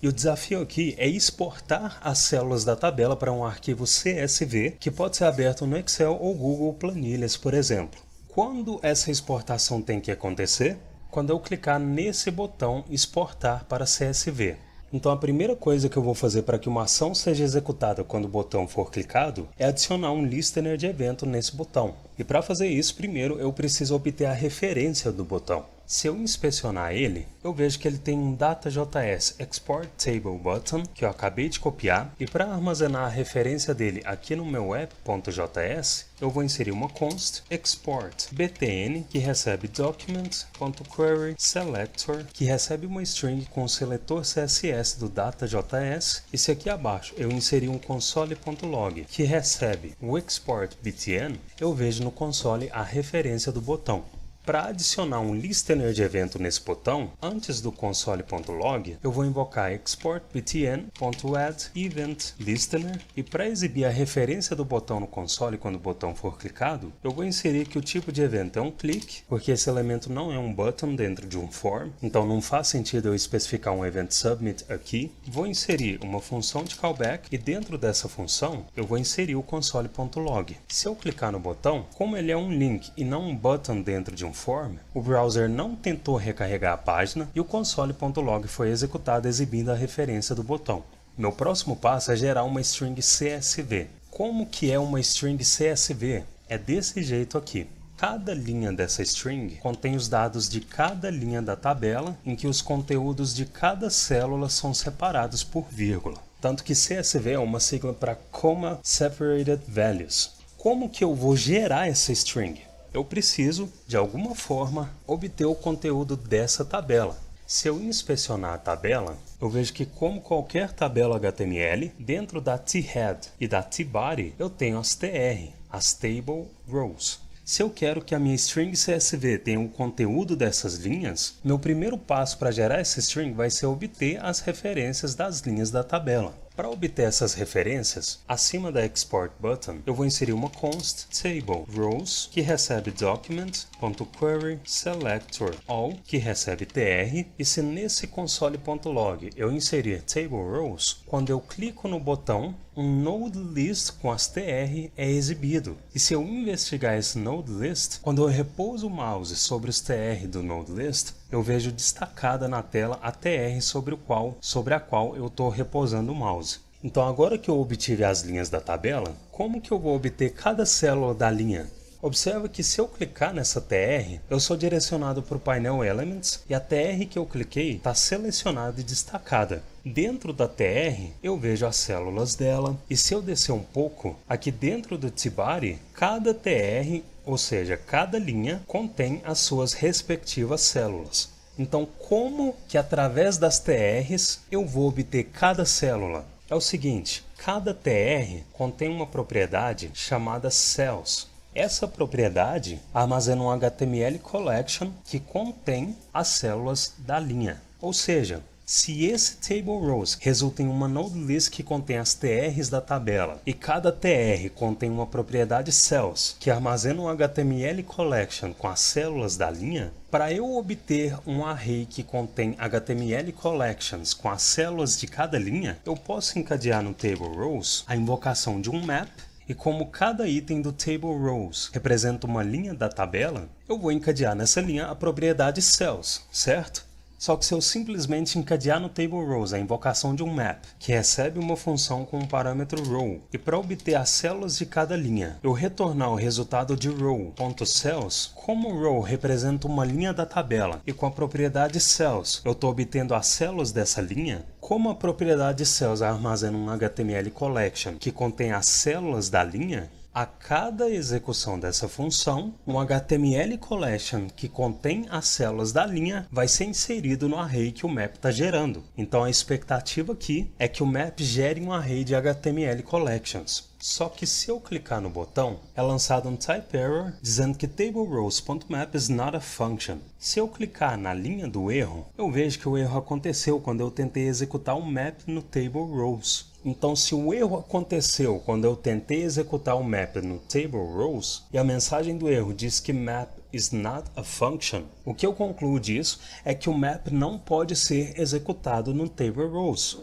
E o desafio aqui é exportar as células da tabela para um arquivo CSV que pode ser aberto no Excel ou Google Planilhas, por exemplo. Quando essa exportação tem que acontecer? Quando eu clicar nesse botão exportar para CSV. Então a primeira coisa que eu vou fazer para que uma ação seja executada quando o botão for clicado é adicionar um listener de evento nesse botão. E para fazer isso, primeiro eu preciso obter a referência do botão. Se eu inspecionar ele, eu vejo que ele tem um Data.js Export Table Button, que eu acabei de copiar, e para armazenar a referência dele aqui no meu app.js, eu vou inserir uma const export btn, que recebe document.query.selector, que recebe uma string com o seletor CSS do Data.js, e se aqui abaixo eu inserir um console.log, que recebe o export btn, eu vejo no console a referência do botão. Para adicionar um listener de evento nesse botão, antes do console.log, eu vou invocar exportbtn.addEventListener e para exibir a referência do botão no console quando o botão for clicado, eu vou inserir que o tipo de evento é um click, porque esse elemento não é um button dentro de um form, então não faz sentido eu especificar um event submit aqui. Vou inserir uma função de callback e dentro dessa função eu vou inserir o console.log. Se eu clicar no botão, como ele é um link e não um button dentro de um form, o browser não tentou recarregar a página e o console.log foi executado exibindo a referência do botão. Meu próximo passo é gerar uma string CSV. Como que é uma string CSV? É desse jeito aqui. Cada linha dessa string contém os dados de cada linha da tabela, em que os conteúdos de cada célula são separados por vírgula. Tanto que CSV é uma sigla para Comma Separated Values. Como que eu vou gerar essa string? Eu preciso, de alguma forma, obter o conteúdo dessa tabela. Se eu inspecionar a tabela, eu vejo que, como qualquer tabela HTML, dentro da T-Head e da T-Body, eu tenho as TR, as Table Rows. Se eu quero que a minha string CSV tenha o conteúdo dessas linhas, meu primeiro passo para gerar essa string vai ser obter as referências das linhas da tabela. Para obter essas referências, acima da Export Button, eu vou inserir uma const table rows, que recebe document.query.selector.all, que recebe tr, e se nesse console.log eu inserir table rows, quando eu clico no botão, um node list com as tr é exibido. E se eu investigar esse node list, quando eu repouso o mouse sobre os tr do node list, eu vejo destacada na tela a tr sobre a qual eu estou repousando o mouse. Então agora que eu obtive as linhas da tabela, como que eu vou obter cada célula da linha? Observa que se eu clicar nessa TR, eu sou direcionado para o painel Elements e a TR que eu cliquei está selecionada e destacada. Dentro da TR, eu vejo as células dela e se eu descer um pouco, aqui dentro do T-Body, cada TR, ou seja, cada linha, contém as suas respectivas células. Então, como que através das TRs eu vou obter cada célula? É o seguinte, cada TR contém uma propriedade chamada Cells. Essa propriedade armazena um HTML collection que contém as células da linha. Ou seja, se esse table rows resulta em uma node list que contém as TRs da tabela e cada TR contém uma propriedade cells que armazena um HTML collection com as células da linha, para eu obter um array que contém HTML collections com as células de cada linha, eu posso encadear no table rows a invocação de um map. E como cada item do Table Rows representa uma linha da tabela, eu vou encadear nessa linha a propriedade Cells, certo? Só que se eu simplesmente encadear no Table Rows a invocação de um map, que recebe uma função com o parâmetro row, e para obter as células de cada linha, eu retornar o resultado de row.cells, como row representa uma linha da tabela, e com a propriedade cells eu estou obtendo as células dessa linha, como a propriedade cells armazena um HTML collection que contém as células da linha, a cada execução dessa função, um HTML collection que contém as células da linha vai ser inserido no array que o map está gerando. Então a expectativa aqui é que o map gere um array de HTML collections. Só que se eu clicar no botão, é lançado um type error dizendo que tableRows.map is not a function. Se eu clicar na linha do erro, eu vejo que o erro aconteceu quando eu tentei executar um map no tableRows. Então, se o erro aconteceu quando eu tentei executar o map no table rows e a mensagem do erro diz que map is not a function. O que eu concluo disso é que o map não pode ser executado no table rows.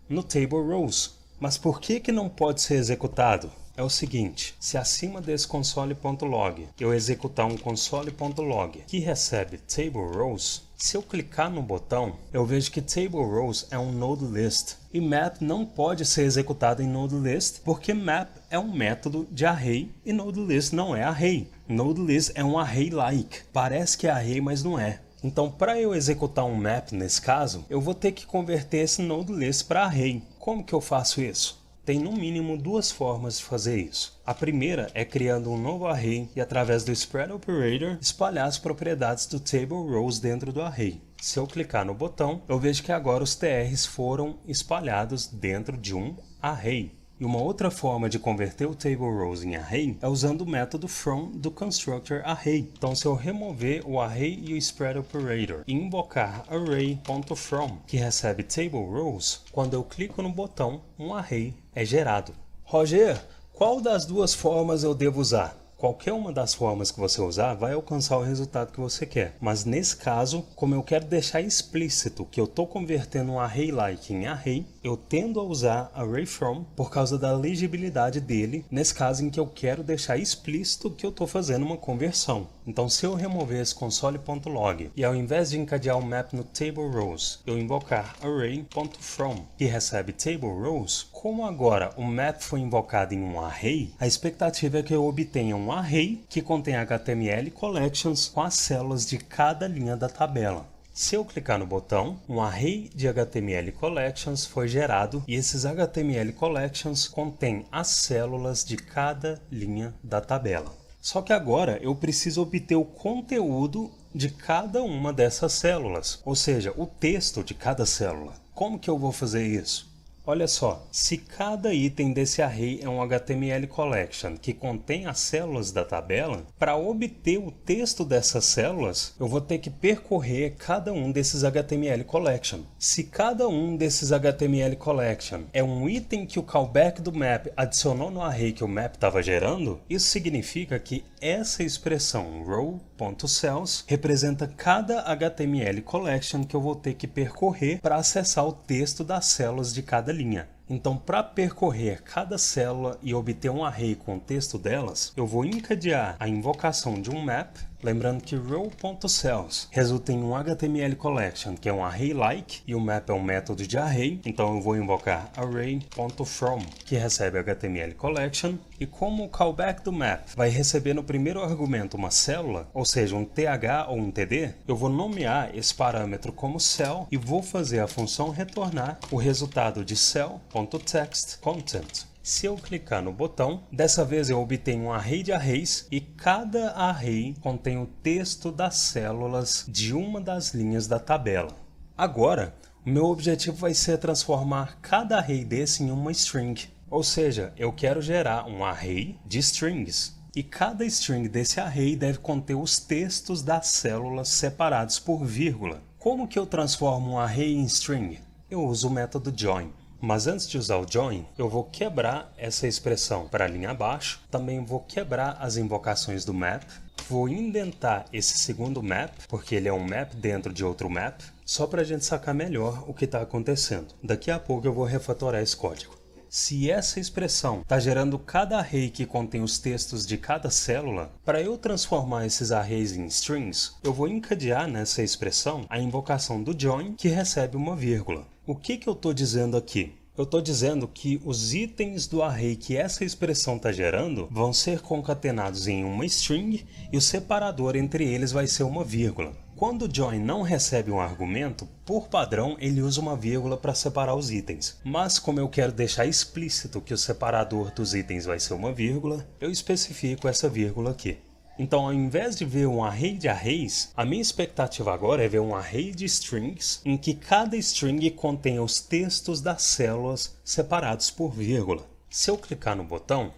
No table rows. Mas por que não pode ser executado? É o seguinte, se acima desse console.log eu executar um console.log que recebe table rows, se eu clicar no botão, eu vejo que table rows é um node list. E map não pode ser executado em node list porque map é um método de array e node list não é array. Node list é um array-like. Parece que é array, mas não é. Então, para eu executar um map nesse caso, eu vou ter que converter esse node list para array. Como que eu faço isso? Tem no mínimo duas formas de fazer isso. A primeira é criando um novo array e através do spread operator espalhar as propriedades do table rows dentro do array. Se eu clicar no botão, eu vejo que agora os TRs foram espalhados dentro de um array. E uma outra forma de converter o table rows em array é usando o método from do constructor array. Então, se eu remover o array e o spread operator e invocar array.from, que recebe table rows, quando eu clico no botão, um array é gerado. Roger, qual das duas formas eu devo usar? Qualquer uma das formas que você usar vai alcançar o resultado que você quer. Mas nesse caso, como eu quero deixar explícito que eu estou convertendo um array-like em array, eu tendo a usar array_from por causa da legibilidade dele, nesse caso em que eu quero deixar explícito que eu estou fazendo uma conversão. Então, se eu remover esse console.log e ao invés de encadear o map no table rows, eu invocar array.from, que recebe table rows, como agora o map foi invocado em um array, a expectativa é que eu obtenha um array que contém HTML collections com as células de cada linha da tabela. Se eu clicar no botão, um array de HTML collections foi gerado e esses HTML collections contêm as células de cada linha da tabela. Só que agora eu preciso obter o conteúdo de cada uma dessas células, ou seja, o texto de cada célula. Como que eu vou fazer isso? Olha só, se cada item desse array é um HTML collection que contém as células da tabela, para obter o texto dessas células, eu vou ter que percorrer cada um desses HTML collection. Se cada um desses HTML collection é um item que o callback do map adicionou no array que o map estava gerando, isso significa que essa expressão row.cells representa cada HTML collection que eu vou ter que percorrer para acessar o texto das células de cada linha. Então, para percorrer cada célula e obter um array com o texto delas, eu vou encadear a invocação de um map, lembrando que row.cells resulta em um HTML collection, que é um array-like, e o map é um método de array, então eu vou invocar array.from, que recebe HTML collection, e como o callback do map vai receber no primeiro argumento uma célula, ou seja, um TH ou um TD, eu vou nomear esse parâmetro como cell e vou fazer a função retornar o resultado de cell.textContent. Se eu clicar no botão, dessa vez eu obtenho um array de arrays e cada array contém o texto das células de uma das linhas da tabela. Agora, o meu objetivo vai ser transformar cada array desse em uma string. Ou seja, eu quero gerar um array de strings. E cada string desse array deve conter os textos das células separados por vírgula. Como que eu transformo um array em string? Eu uso o método join. Mas antes de usar o join, eu vou quebrar essa expressão para a linha abaixo, também vou quebrar as invocações do map, vou indentar esse segundo map, porque ele é um map dentro de outro map, só para a gente sacar melhor o que está acontecendo. Daqui a pouco eu vou refatorar esse código. Se essa expressão está gerando cada array que contém os textos de cada célula, para eu transformar esses arrays em strings, eu vou encadear nessa expressão a invocação do join, que recebe uma vírgula. O que eu estou dizendo aqui? Eu estou dizendo que os itens do array que essa expressão está gerando vão ser concatenados em uma string e o separador entre eles vai ser uma vírgula. Quando o join não recebe um argumento, por padrão ele usa uma vírgula para separar os itens. Mas como eu quero deixar explícito que o separador dos itens vai ser uma vírgula, eu especifico essa vírgula aqui. Então, ao invés de ver um array de arrays, a minha expectativa agora é ver um array de strings em que cada string contém os textos das células separados por vírgula. Se eu clicar no botão,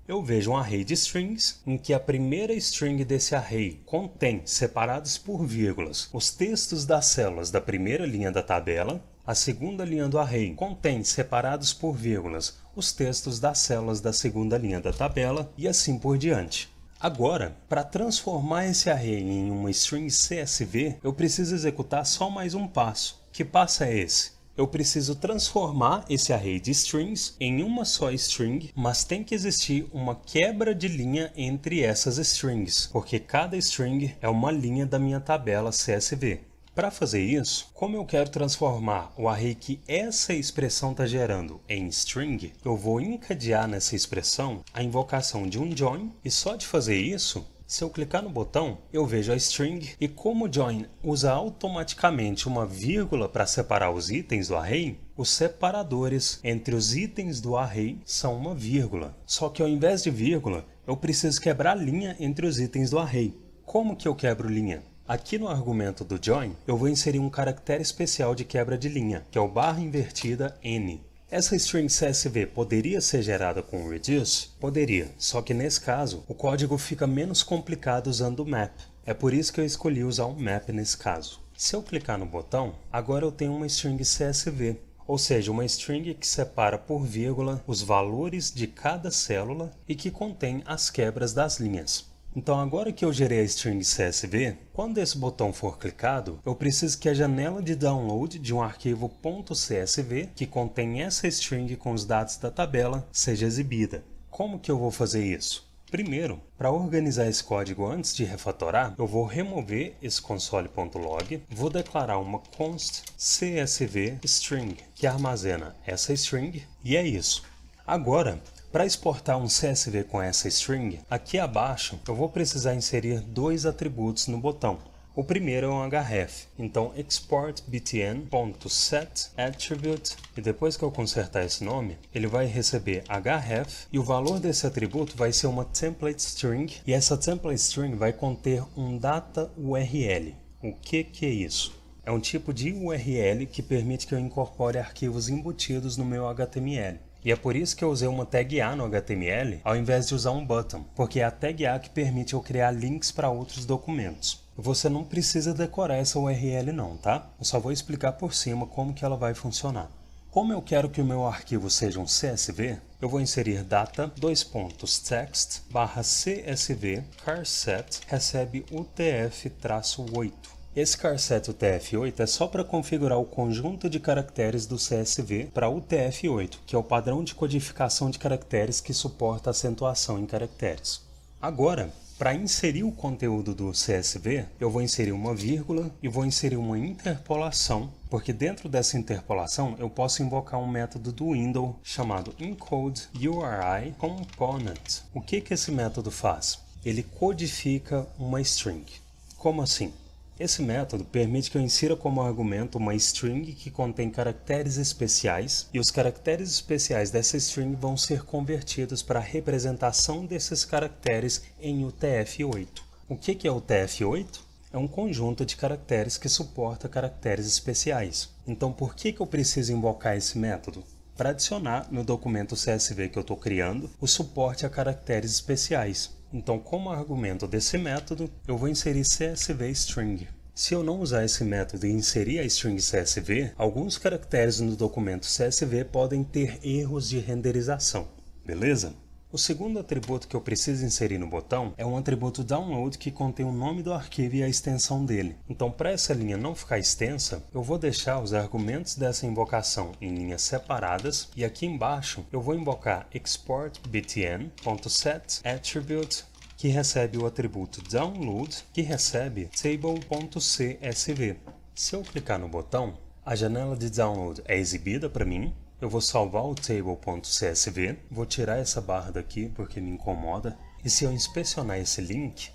eu vejo um array de strings em que a primeira string desse array contém, separados por vírgulas, os textos das células da primeira linha da tabela, a segunda linha do array contém, separados por vírgulas, os textos das células da segunda linha da tabela e assim por diante. Agora, para transformar esse array em uma string CSV, eu preciso executar só mais um passo. Que passo é esse? Eu preciso transformar esse array de strings em uma só string, mas tem que existir uma quebra de linha entre essas strings, porque cada string é uma linha da minha tabela CSV. Para fazer isso, como eu quero transformar o array que essa expressão está gerando em string, eu vou encadear nessa expressão a invocação de um join, e só de fazer isso, se eu clicar no botão, eu vejo a string, e como o join usa automaticamente uma vírgula para separar os itens do array, os separadores entre os itens do array são uma vírgula. Só que ao invés de vírgula, eu preciso quebrar linha entre os itens do array. Como que eu quebro linha? Aqui no argumento do join, eu vou inserir um caractere especial de quebra de linha, que é o barra invertida n. Essa string CSV poderia ser gerada com reduce? Poderia, só que nesse caso, o código fica menos complicado usando o map. É por isso que eu escolhi usar o map nesse caso. Se eu clicar no botão, agora eu tenho uma string CSV, ou seja, uma string que separa por vírgula os valores de cada célula e que contém as quebras das linhas. Então agora que eu gerei a string CSV, quando esse botão for clicado, eu preciso que a janela de download de um arquivo .csv que contém essa string com os dados da tabela seja exibida. Como que eu vou fazer isso? Primeiro, para organizar esse código antes de refatorar, eu vou remover esse console.log, vou declarar uma const csv string que armazena essa string e é isso. Agora, para exportar um CSV com essa string, aqui abaixo eu vou precisar inserir dois atributos no botão. O primeiro é um href, então export btn.setAttribute, e depois que eu consertar esse nome, ele vai receber href e o valor desse atributo vai ser uma template string, e essa template string vai conter um data URL. O que é isso? É um tipo de URL que permite que eu incorpore arquivos embutidos no meu HTML. E é por isso que eu usei uma tag A no HTML ao invés de usar um button, porque é a tag A que permite eu criar links para outros documentos. Você não precisa decorar essa URL não, tá? Eu só vou explicar por cima como que ela vai funcionar. Como eu quero que o meu arquivo seja um CSV, eu vou inserir data, text, /csv, charset, recebe UTF-8. Esse charset UTF-8 é só para configurar o conjunto de caracteres do CSV para UTF-8, que é o padrão de codificação de caracteres que suporta acentuação em caracteres. Agora, para inserir o conteúdo do CSV, eu vou inserir uma vírgula e vou inserir uma interpolação, porque dentro dessa interpolação eu posso invocar um método do Windows chamado encodeURIComponent. O que esse método faz? Ele codifica uma string. Como assim? Esse método permite que eu insira como argumento uma string que contém caracteres especiais, e os caracteres especiais dessa string vão ser convertidos para a representação desses caracteres em UTF-8. O que é UTF-8? É um conjunto de caracteres que suporta caracteres especiais. Então por que eu preciso invocar esse método? Para adicionar no documento CSV que eu estou criando o suporte a caracteres especiais. Então, como argumento desse método, eu vou inserir CSV string. Se eu não usar esse método e inserir a string CSV, alguns caracteres no documento CSV podem ter erros de renderização. Beleza? O segundo atributo que eu preciso inserir no botão é um atributo download que contém o nome do arquivo e a extensão dele. Então, para essa linha não ficar extensa, eu vou deixar os argumentos dessa invocação em linhas separadas, e aqui embaixo eu vou invocar export btn.setAttribute, que recebe o atributo download, que recebe table.csv. Se eu clicar no botão, a janela de download é exibida para mim. Eu vou salvar o table.csv, vou tirar essa barra daqui porque me incomoda, e se eu inspecionar esse link,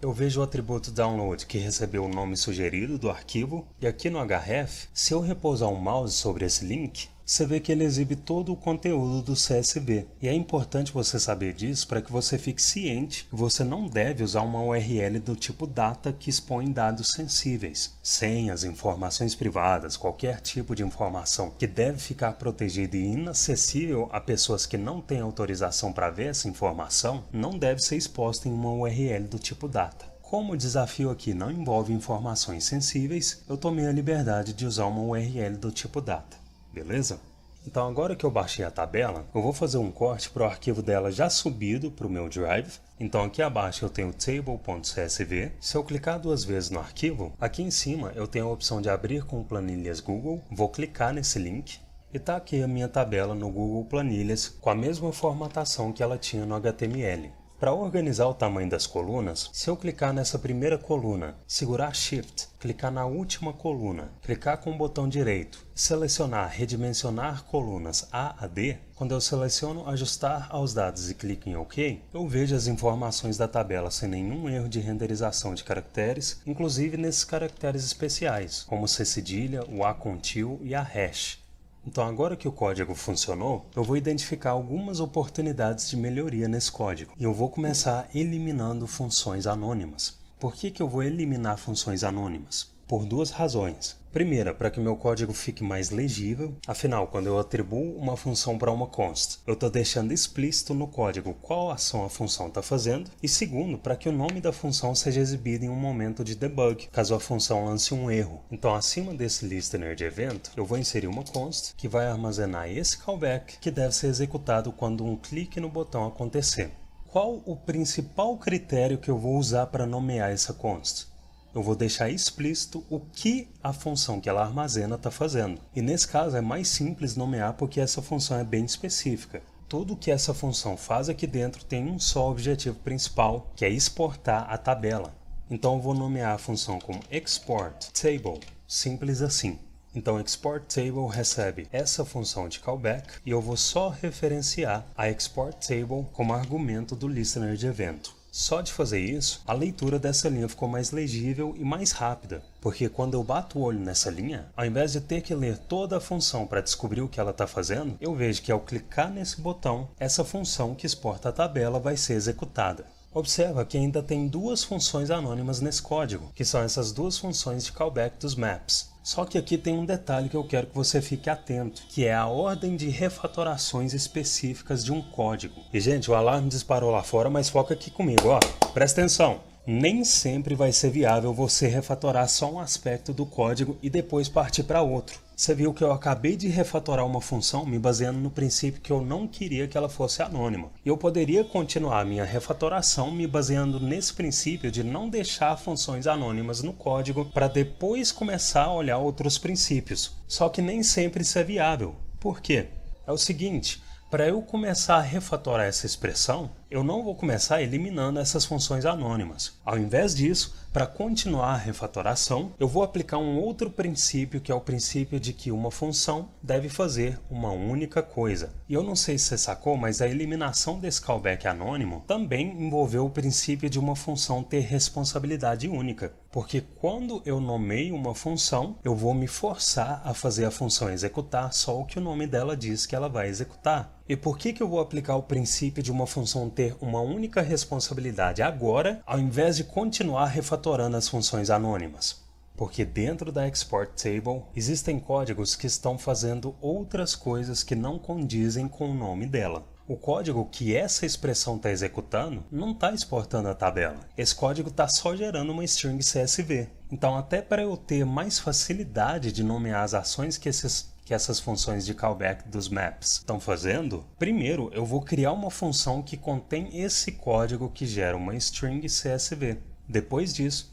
eu vejo o atributo download que recebeu o nome sugerido do arquivo, e aqui no href, se eu repousar o mouse sobre esse link, você vê que ele exibe todo o conteúdo do CSV. E é importante você saber disso para que você fique ciente que você não deve usar uma URL do tipo data que expõe dados sensíveis. Senhas, informações privadas, qualquer tipo de informação que deve ficar protegida e inacessível a pessoas que não têm autorização para ver essa informação, não deve ser exposta em uma URL do tipo data. Como o desafio aqui não envolve informações sensíveis, eu tomei a liberdade de usar uma URL do tipo data. Beleza? Então agora que eu baixei a tabela, eu vou fazer um corte para o arquivo dela já subido para o meu Drive. Então aqui abaixo eu tenho table.csv. Se eu clicar 2 vezes no arquivo, aqui em cima eu tenho a opção de abrir com planilhas Google. Vou clicar nesse link. E está aqui a minha tabela no Google Planilhas com a mesma formatação que ela tinha no HTML. Para organizar o tamanho das colunas, se eu clicar nessa primeira coluna, segurar Shift, clicar na última coluna, clicar com o botão direito, selecionar Redimensionar colunas A a D, quando eu seleciono Ajustar aos dados e clico em OK, eu vejo as informações da tabela sem nenhum erro de renderização de caracteres, inclusive nesses caracteres especiais, como o C cedilha, o A com til e a hash. Então agora que o código funcionou, eu vou identificar algumas oportunidades de melhoria nesse código. E eu vou começar eliminando funções anônimas. Por que eu vou eliminar funções anônimas? Por 2 razões. Primeira, para que meu código fique mais legível. Afinal, quando eu atribuo uma função para uma const, eu estou deixando explícito no código qual ação a função está fazendo. E segundo, para que o nome da função seja exibido em um momento de debug, caso a função lance um erro. Então, acima desse listener de evento, eu vou inserir uma const que vai armazenar esse callback que deve ser executado quando um clique no botão acontecer. Qual o principal critério que eu vou usar para nomear essa const? Eu vou deixar explícito o que a função que ela armazena está fazendo. E nesse caso é mais simples nomear porque essa função é bem específica. Tudo que essa função faz aqui dentro tem um só objetivo principal, que é exportar a tabela. Então eu vou nomear a função como export table, simples assim. Então export table recebe essa função de callback e eu vou só referenciar a export table como argumento do listener de evento. Só de fazer isso, a leitura dessa linha ficou mais legível e mais rápida, porque quando eu bato o olho nessa linha, ao invés de ter que ler toda a função para descobrir o que ela está fazendo, eu vejo que ao clicar nesse botão, essa função que exporta a tabela vai ser executada. Observa que ainda tem 2 funções anônimas nesse código, que são essas 2 funções de callback dos maps. Só que aqui tem um detalhe que eu quero que você fique atento, que é a ordem de refatorações específicas de um código. E gente, o alarme disparou lá fora, mas foca aqui comigo, ó. Presta atenção. Nem sempre vai ser viável você refatorar só um aspecto do código e depois partir para outro. Você viu que eu acabei de refatorar uma função me baseando no princípio que eu não queria que ela fosse anônima. E eu poderia continuar a minha refatoração me baseando nesse princípio de não deixar funções anônimas no código para depois começar a olhar outros princípios. Só que nem sempre isso é viável. Por quê? É o seguinte, para eu começar a refatorar essa expressão, eu não vou começar eliminando essas funções anônimas. Ao invés disso, para continuar a refatoração, eu vou aplicar um outro princípio, que é o princípio de que uma função deve fazer uma única coisa. E eu não sei se você sacou, mas a eliminação desse callback anônimo também envolveu o princípio de uma função ter responsabilidade única. Porque quando eu nomeio uma função, eu vou me forçar a fazer a função executar só o que o nome dela diz que ela vai executar. E por que eu vou aplicar o princípio de uma função ter uma única responsabilidade agora, ao invés de continuar refatorando as funções anônimas? Porque dentro da export table existem códigos que estão fazendo outras coisas que não condizem com o nome dela. O código que essa expressão está executando não está exportando a tabela. Esse código está só gerando uma string CSV. Então, até para eu ter mais facilidade de nomear as ações que essas funções de callback dos maps estão fazendo, primeiro eu vou criar uma função que contém esse código que gera uma string CSV. Depois disso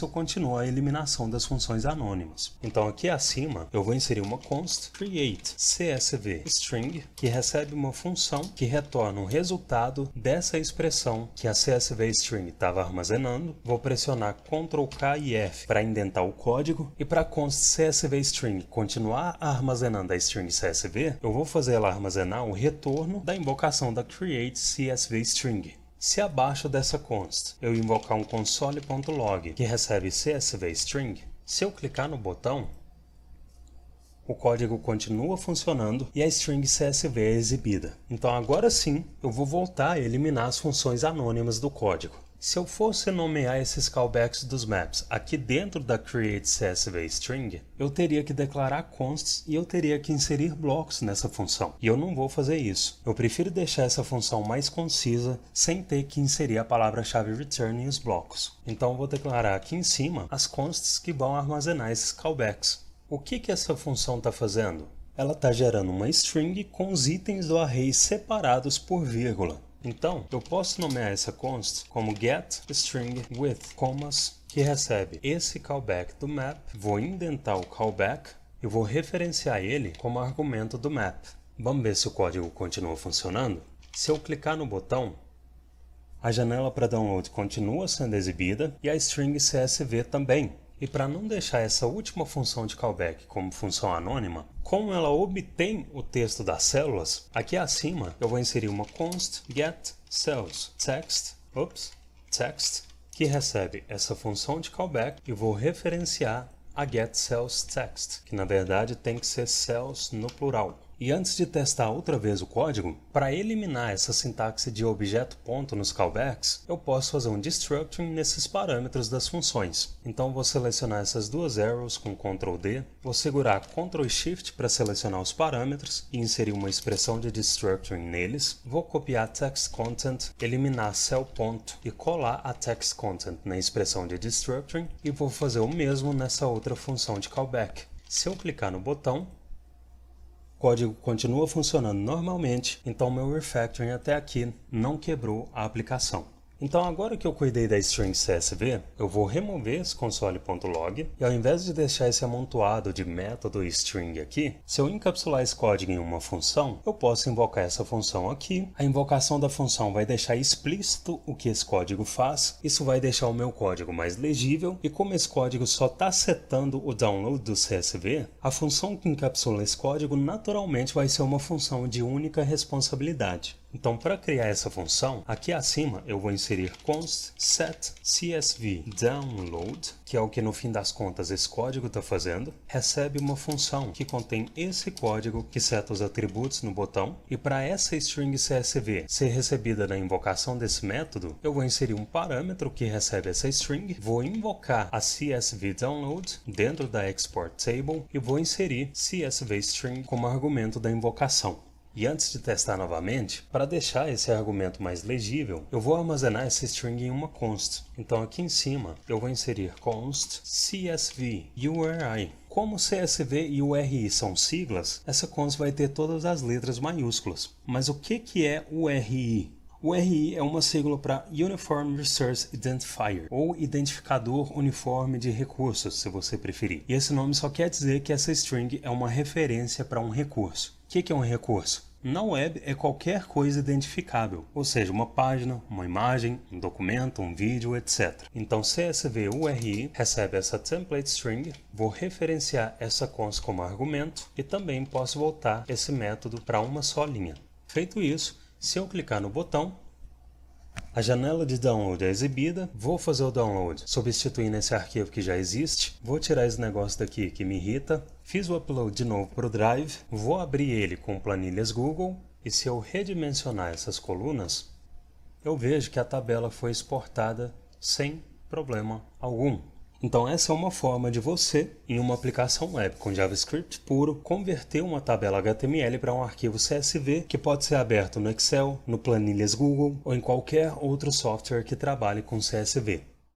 eu continuo a eliminação das funções anônimas. Então aqui acima eu vou inserir uma const create CSV string que recebe uma função que retorna o resultado dessa expressão que a CSV string estava armazenando. Vou pressionar Ctrl K e F para indentar o código e para a const CSV string continuar armazenando a string CSV, eu vou fazer ela armazenar o retorno da invocação da create CSV string. Se abaixo dessa const eu invocar um console.log que recebe CSV string, se eu clicar no botão, o código continua funcionando e a string CSV é exibida. Então agora sim eu vou voltar a eliminar as funções anônimas do código. Se eu fosse nomear esses callbacks dos maps aqui dentro da create CSV string, eu teria que declarar consts e eu teria que inserir blocos nessa função. E eu não vou fazer isso. Eu prefiro deixar essa função mais concisa sem ter que inserir a palavra-chave return e os blocos. Então eu vou declarar aqui em cima as consts que vão armazenar esses callbacks. O que essa função está fazendo? ela está gerando uma string com os itens do array separados por vírgula. Então, eu posso nomear essa const como getString_with, comas, que recebe esse callback do map, vou indentar o callback e vou referenciar ele como argumento do map. Vamos ver se o código continua funcionando? Se eu clicar no botão, a janela para download continua sendo exibida e a string CSV também. E para não deixar essa última função de callback como função anônima, como ela obtém o texto das células, aqui acima eu vou inserir uma const getCellsText, text, que recebe essa função de callback e vou referenciar a getCellsText, que na verdade tem que ser cells no plural. E antes de testar outra vez o código, para eliminar essa sintaxe de objeto ponto nos callbacks, eu posso fazer um destructuring nesses parâmetros das funções. Então vou selecionar essas duas arrows com Ctrl D, vou segurar Ctrl Shift para selecionar os parâmetros e inserir uma expressão de destructuring neles, vou copiar text content, eliminar cell ponto e colar a text content na expressão de destructuring e vou fazer o mesmo nessa outra função de callback. Se eu clicar no botão, o código continua funcionando normalmente, então meu refactoring até aqui não quebrou a aplicação. Então agora que eu cuidei da string CSV, eu vou remover esse console.log e ao invés de deixar esse amontoado de método e string aqui, se eu encapsular esse código em uma função, eu posso invocar essa função aqui. A invocação da função vai deixar explícito o que esse código faz, isso vai deixar o meu código mais legível e como esse código só está setando o download do CSV, a função que encapsula esse código naturalmente vai ser uma função de única responsabilidade. Então, para criar essa função, aqui acima eu vou inserir const set CSV download, que é o que no fim das contas esse código está fazendo, recebe uma função que contém esse código que seta os atributos no botão, e para essa string CSV ser recebida na invocação desse método, eu vou inserir um parâmetro que recebe essa string, vou invocar a CSV download dentro da export table e vou inserir CSV string como argumento da invocação. E antes de testar novamente, para deixar esse argumento mais legível, eu vou armazenar essa string em uma const. Então aqui em cima eu vou inserir const CSV URI. Como CSV e URI são siglas, essa const vai ter todas as letras maiúsculas. Mas o que é URI? O URI é uma sigla para Uniform Resource Identifier, ou Identificador Uniforme de Recursos, se você preferir. E esse nome só quer dizer que essa string é uma referência para um recurso. O que é um recurso? Na web é qualquer coisa identificável, ou seja, uma página, uma imagem, um documento, um vídeo, etc. Então CSV URI recebe essa template string, vou referenciar essa const como argumento e também posso voltar esse método para uma só linha. Feito isso, se eu clicar no botão, a janela de download é exibida, vou fazer o download substituindo esse arquivo que já existe, vou tirar esse negócio daqui que me irrita, fiz o upload de novo para o Drive, vou abrir ele com planilhas Google e se eu redimensionar essas colunas, eu vejo que a tabela foi exportada sem problema algum. Então essa é uma forma de você, em uma aplicação web com JavaScript puro, converter uma tabela HTML para um arquivo CSV que pode ser aberto no Excel, no Planilhas Google ou em qualquer outro software que trabalhe com CSV.